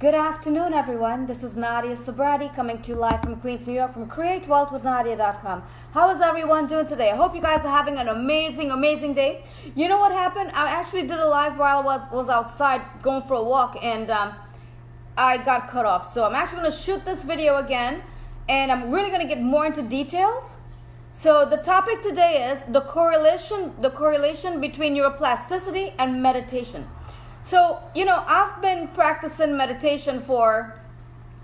Good afternoon, everyone. This is Nadia Sobrati coming to you live from Queens, New York from CreateWealthWithNadia.com. How is everyone doing today? I hope you guys are having an amazing day. You know what happened? I actually did a live while I was outside going for a walk, and I got cut off. So I'm actually going to shoot this video again, and I'm really going to get more into details. So the topic today is the correlation between neuroplasticity and meditation. So, I've been practicing meditation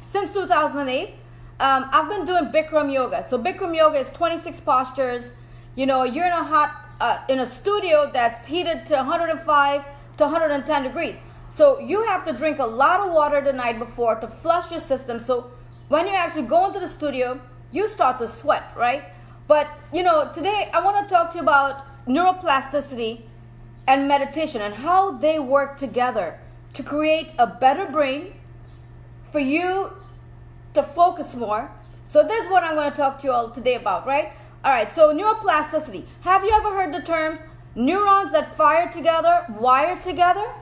since 2008. I've been doing Bikram yoga. So Bikram yoga is 26 postures. You're in a studio that's heated to 105 to 110 degrees. So you have to drink a lot of water the night before to flush your system. So when you actually go into the studio, you start to sweat, right? But, today I want to talk to you about neuroplasticity and meditation and how they work together to create a better brain for you to focus more. So this is what I'm going to talk to you all today about, right? All right, so neuroplasticity. Have you ever heard the terms neurons that fire together, wire together?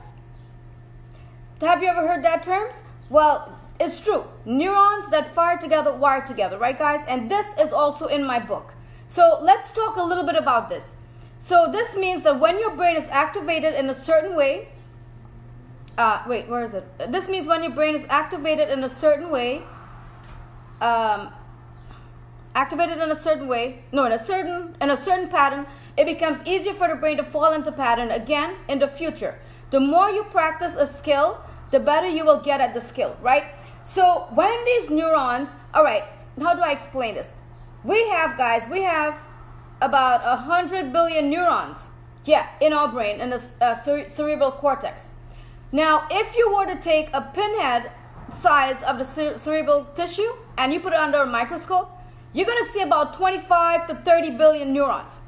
Have you ever heard that terms? Well, it's true. Neurons that fire together, wire together, right, guys? And this is also in my book. So let's talk a little bit about this. So this means that when your brain is activated in a certain way, This means when your brain is activated in a certain way, in a certain pattern, it becomes easier for the brain to fall into pattern again in the future. The more you practice a skill, the better you will get at the skill, right? So when these neurons, all right, how do I explain this? We have about 100 billion neurons, in our brain, in the cerebral cortex. Now, if you were to take a pinhead size of the cerebral tissue and you put it under a microscope, you're going to see about 25 to 30 billion neurons.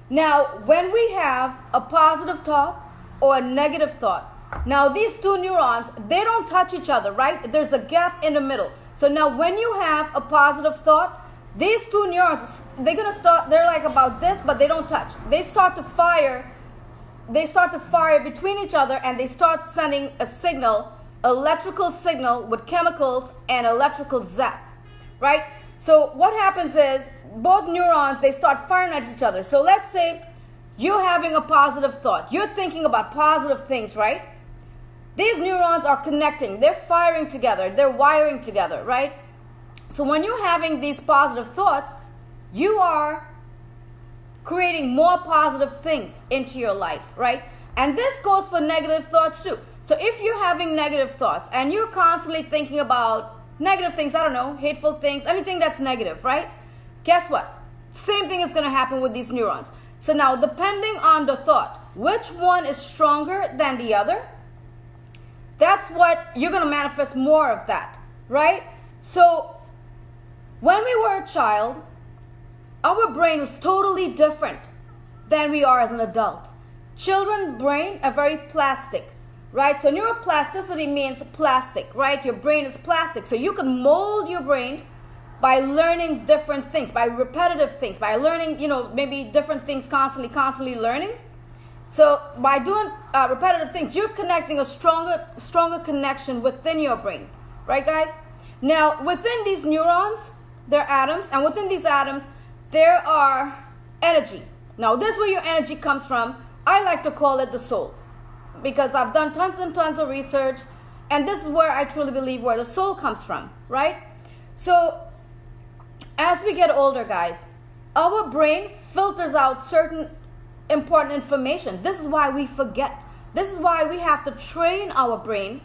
Now, when we have a positive thought or a negative thought, now these two neurons, they don't touch each other, right? There's a gap in the middle. So now when you have a positive thought, these two neurons, they're like about this, but they don't touch. They start to fire between each other, and they start sending a signal, electrical signal with chemicals and electrical zap, right? So what happens is both neurons, they start firing at each other. So let's say you're having a positive thought. You're thinking about positive things, right? These neurons are connecting. They're firing together. They're wiring together, right? So when you're having these positive thoughts, you are creating more positive things into your life, right? And this goes for negative thoughts too. So if you're having negative thoughts and you're constantly thinking about negative things, hateful things, anything that's negative, right? Guess what? Same thing is going to happen with these neurons. So now, depending on the thought, which one is stronger than the other, that's what you're going to manifest more of that, right? So when we were a child, our brain was totally different than we are as an adult. Children's brain are very plastic, right? So neuroplasticity means plastic, right? Your brain is plastic. So you can mold your brain by learning different things, by repetitive things, by learning, maybe different things constantly learning. So by doing repetitive things, you're connecting a stronger connection within your brain, right, guys? Now, within these neurons, there are atoms, and within these atoms, there are energy. Now, this is where your energy comes from. I like to call it the soul, because I've done tons and tons of research, and this is where I truly believe where the soul comes from, right? So, as we get older, guys, our brain filters out certain important information. This is why we forget. This is why we have to train our brain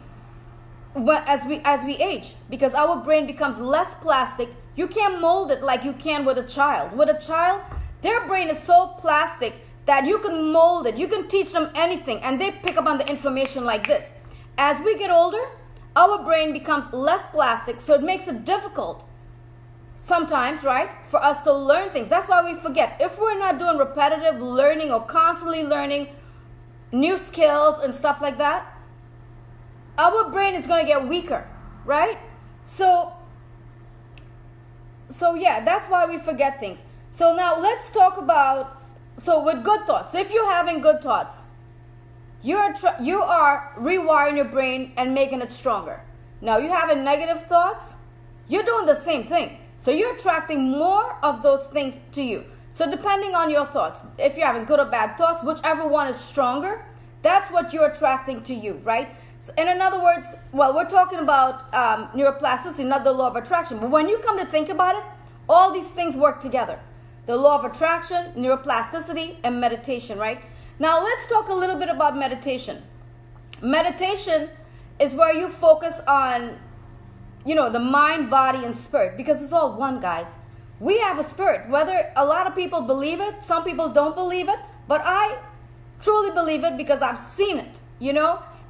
as we age, because our brain becomes less plastic. You can't mold it like you can with a child. With a child, their brain is so plastic that you can mold it. You can teach them anything, and they pick up on the information like this. As we get older, our brain becomes less plastic, so it makes it difficult sometimes, right, for us to learn things. That's why we forget. If we're not doing repetitive learning or constantly learning new skills and stuff like that, our brain is going to get weaker, right? So yeah, that's why we forget things. So now let's talk about, with good thoughts. So if you're having good thoughts, you are rewiring your brain and making it stronger. Now you having negative thoughts, you're doing the same thing. So you're attracting more of those things to you. So depending on your thoughts, if you're having good or bad thoughts, whichever one is stronger, that's what you're attracting to you, right? So in other words, well, we're talking about neuroplasticity, not the law of attraction. But when you come to think about it, all these things work together. The law of attraction, neuroplasticity, and meditation, right? Now let's talk a little bit about meditation. Meditation is where you focus on, the mind, body, and spirit, because it's all one, guys. We have a spirit. Whether a lot of people believe it, some people don't believe it, but I truly believe it because I've seen it,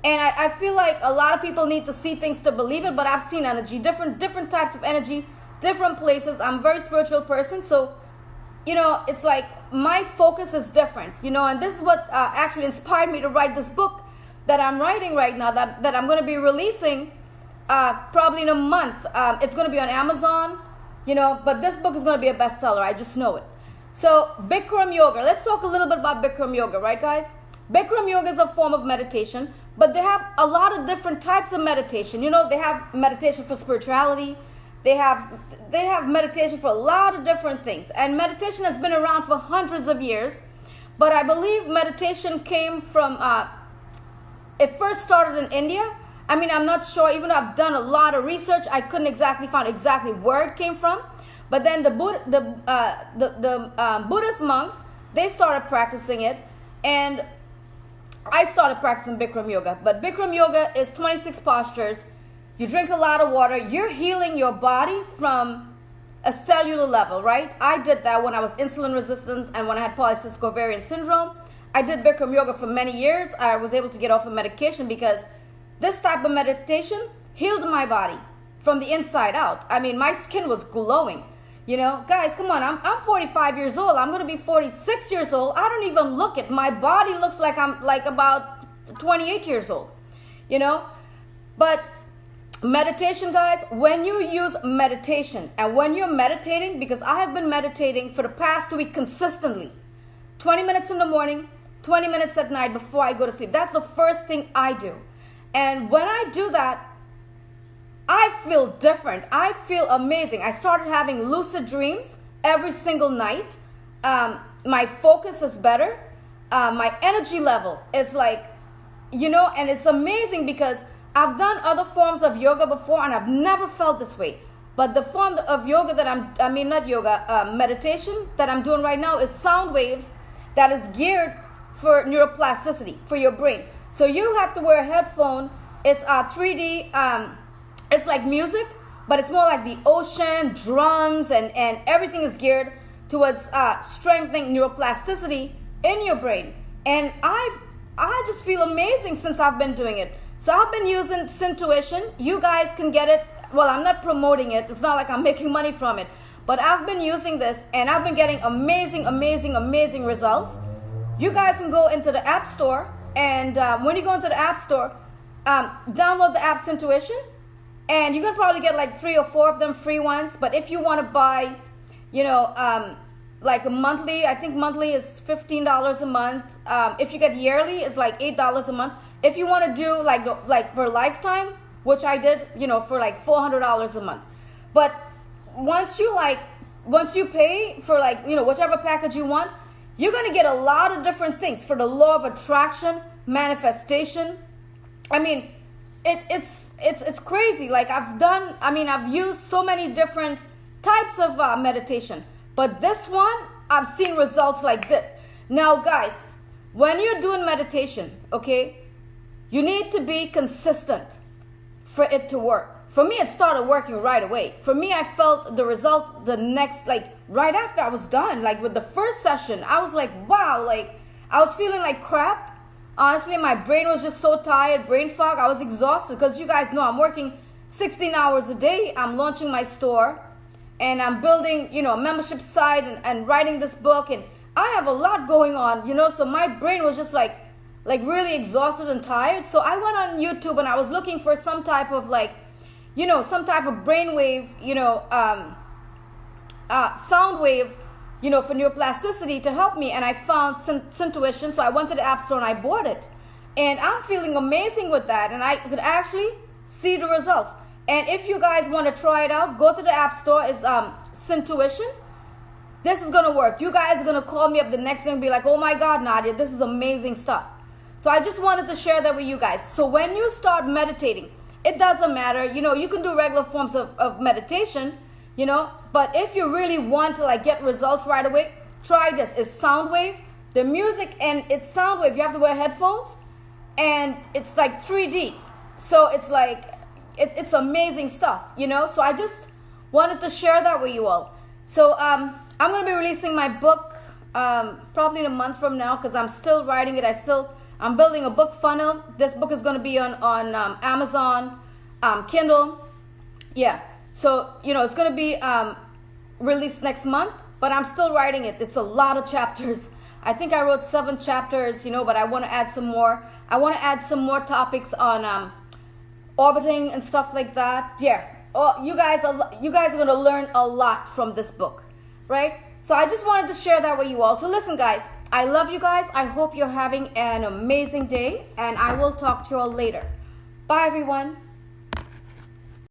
And I feel like a lot of people need to see things to believe it, but I've seen energy, different types of energy, different places. I'm a very spiritual person, so, it's like my focus is different, and this is what actually inspired me to write this book that I'm writing right now, that I'm going to be releasing probably in a month. It's going to be on Amazon, but this book is going to be a bestseller. I just know it. So Bikram yoga. Let's talk a little bit about Bikram yoga, right, guys? Bikram yoga is a form of meditation, but they have a lot of different types of meditation. They have meditation for spirituality. They have meditation for a lot of different things. And meditation has been around for hundreds of years, but I believe meditation came from, it first started in India. I'm not sure, even though I've done a lot of research, I couldn't exactly find exactly where it came from. But then the Buddhist monks, they started practicing it, and I started practicing Bikram yoga. But Bikram yoga is 26 postures. You drink a lot of water. You're healing your body from a cellular level, right? I did that when I was insulin resistant and when I had polycystic ovarian syndrome. I did Bikram yoga for many years. I was able to get off of medication because this type of meditation healed my body from the inside out. My skin was glowing. Guys, come on. I'm 45 years old. I'm going to be 46 years old. I don't even look it. My body looks like I'm like about 28 years old, But meditation, guys, when you use meditation and when you're meditating, because I have been meditating for the past week consistently, 20 minutes in the morning, 20 minutes at night before I go to sleep. That's the first thing I do. And when I do that, I feel different. I feel amazing. I started having lucid dreams every single night. My focus is better. My energy level is like, and it's amazing because I've done other forms of yoga before and I've never felt this way. But the form of yoga that meditation that I'm doing right now is sound waves that is geared for neuroplasticity, for your brain. So you have to wear a headphone. It's 3D. It's like music, but it's more like the ocean, drums, and everything is geared towards strengthening neuroplasticity in your brain. And I just feel amazing since I've been doing it. So I've been using Syntuition. You guys can get it. Well, I'm not promoting it. It's not like I'm making money from it. But I've been using this, and I've been getting amazing, amazing, amazing results. You guys can go into the App Store, and when you go into the App Store, download the app Syntuition. And you can probably get like 3 or 4 of them free ones. But if you want to buy, like a monthly, I think monthly is $15 a month. If you get yearly, it's like $8 a month. If you want to do like for lifetime, which I did, for like $400 a month. But once you pay for whichever package you want, you're going to get a lot of different things for the law of attraction, manifestation. It's crazy. Like I've used so many different types of meditation, but this one, I've seen results like this. Now, guys, when you're doing meditation, okay, you need to be consistent for it to work. For me, it started working right away. For me, I felt the results right after I was done. Like with the first session, I was like, wow, I was feeling like crap. Honestly, my brain was just so tired, brain fog. I was exhausted because you guys know I'm working 16 hours a day. I'm launching my store and I'm building, a membership site and writing this book. And I have a lot going on, so my brain was just like really exhausted and tired. So I went on YouTube and I was looking for some type of some type of brainwave, sound wave, for neuroplasticity to help me. And I found Syntuition. So I went to the App Store and I bought it. And I'm feeling amazing with that. And I could actually see the results. And if you guys want to try it out, go to the App Store. It's Syntuition. This is going to work. You guys are going to call me up the next day and be like, oh my God, Nadia, this is amazing stuff. So I just wanted to share that with you guys. So when you start meditating, it doesn't matter. You know, you can do regular forms of meditation, you know, but if you really want to like get results right away, try this. It's sound wave. The music, and it's sound wave. You have to wear headphones, and it's like 3D. So it's like, it's amazing stuff, you know. So I just wanted to share that with you all. So I'm going to be releasing my book probably in a month from now, because I'm still writing it. I'm building a book funnel. This book is going to be on Amazon, Kindle. Yeah. So, you know, it's going to be released next month, but I'm still writing it. It's a lot of chapters. I think I wrote 7 chapters, you know, but I want to add some more. I want to add some more topics on orbiting and stuff like that. Yeah. Oh, you guys are going to learn a lot from this book, right? So I just wanted to share that with you all. So listen, guys, I love you guys. I hope you're having an amazing day, and I will talk to you all later. Bye, everyone.